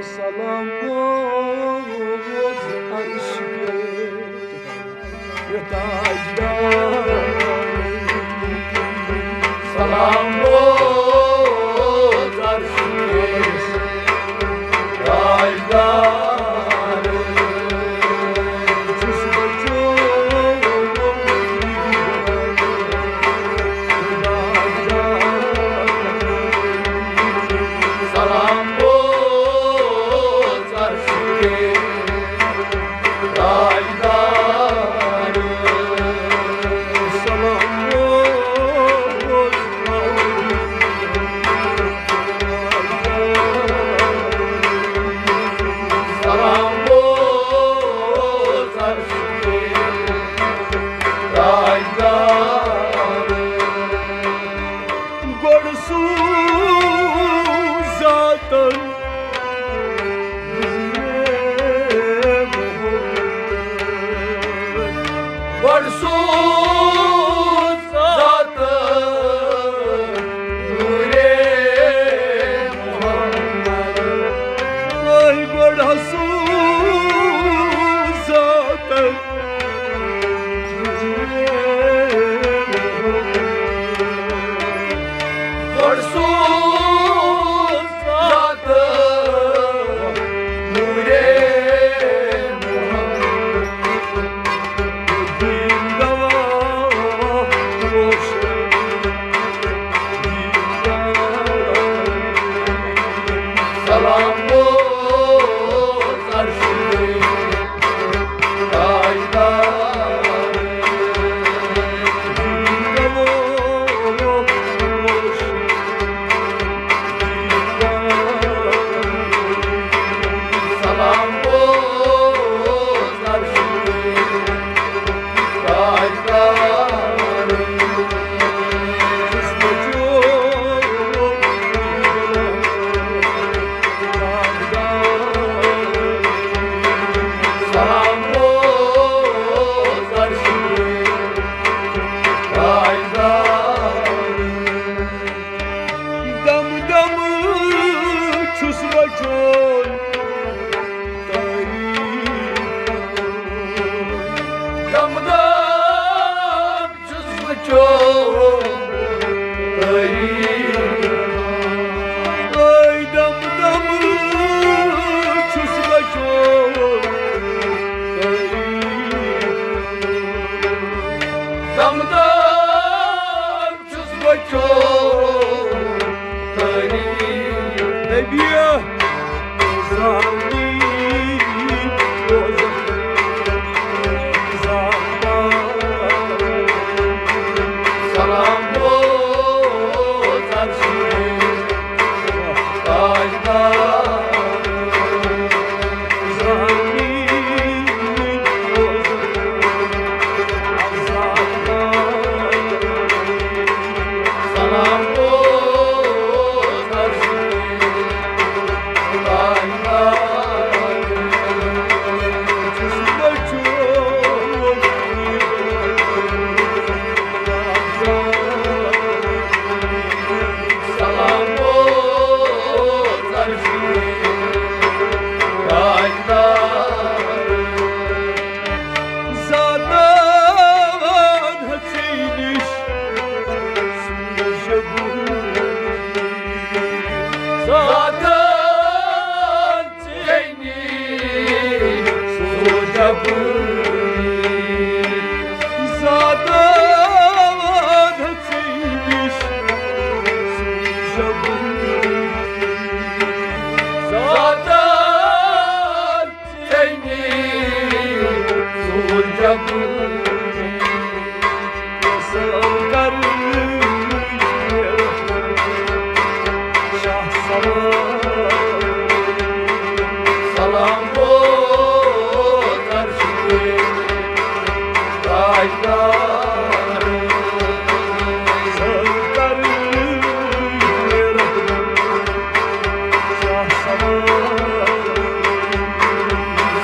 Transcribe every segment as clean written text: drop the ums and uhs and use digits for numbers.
سلام بود عشق تاجدار سلام بود عشق تاجدار سلام بود عشق تاجدار سلام بود سلام بود عشق تاجدار گرسوزاتن گرسوز ذات نور محمد ای گرسوز ذات گرسوز ذات نور سلام بود عشق تاجدار سلام بود عشق تاجدار سلام بود عشق تاجدار دم دم چوس بچون دم دم چوس بچون ای دم دم چوس بچون دم دم چوس بچون نبیه زانی سلام بود عشق تاجدار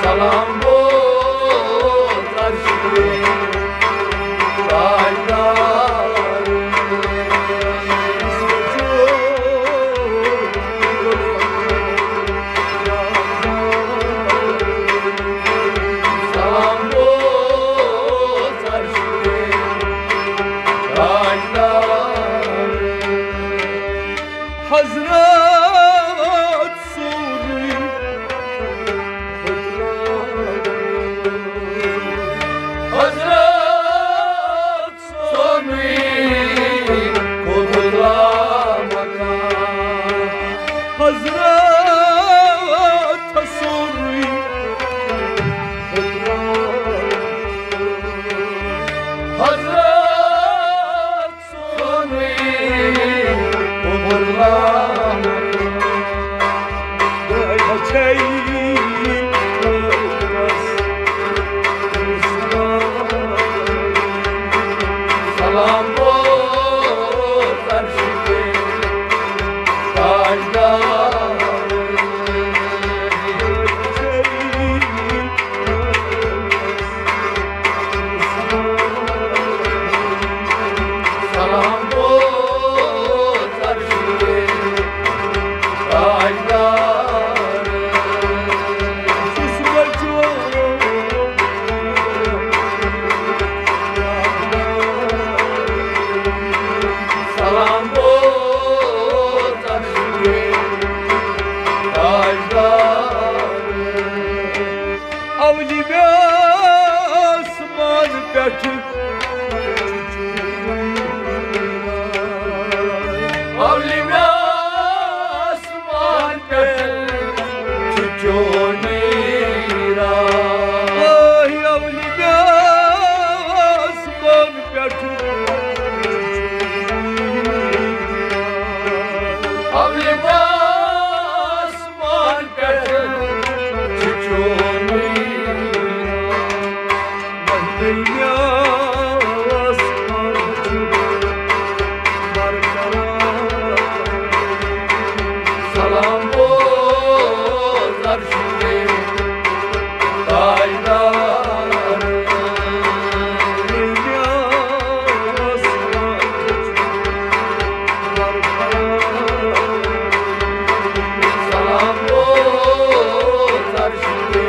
سلام بود عشق Salam bozar şimdi Salam bozar şimdi Salam bozar şimdi Avli ve asman betüp Avli ve asman betüp Tücconira Ay avli ve asman betüp Avli ve asman betüp Tücconira Salam bozar şimdi Salam bozar şimdi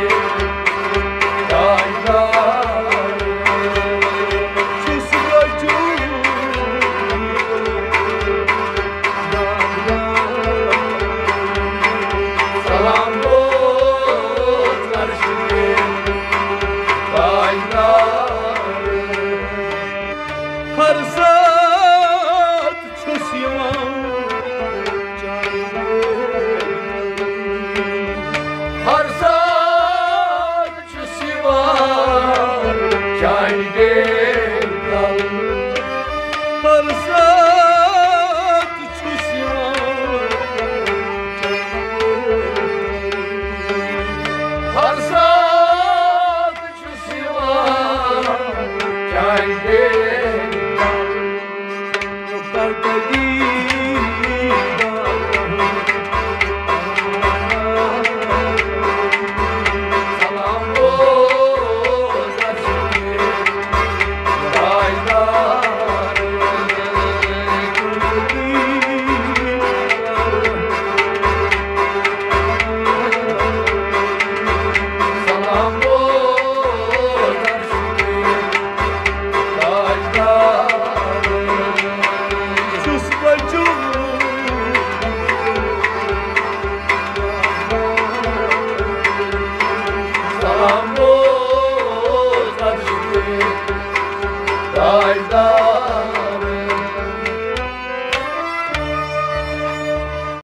Salam bozar şimdi Harsat çösüyor Harsat çösüyor Kâide dal Harsat çösüyor Harsat çösüyor Kâide Salam bozar şimdi Salam bozar şimdi Sus bacım Salam bozar şimdi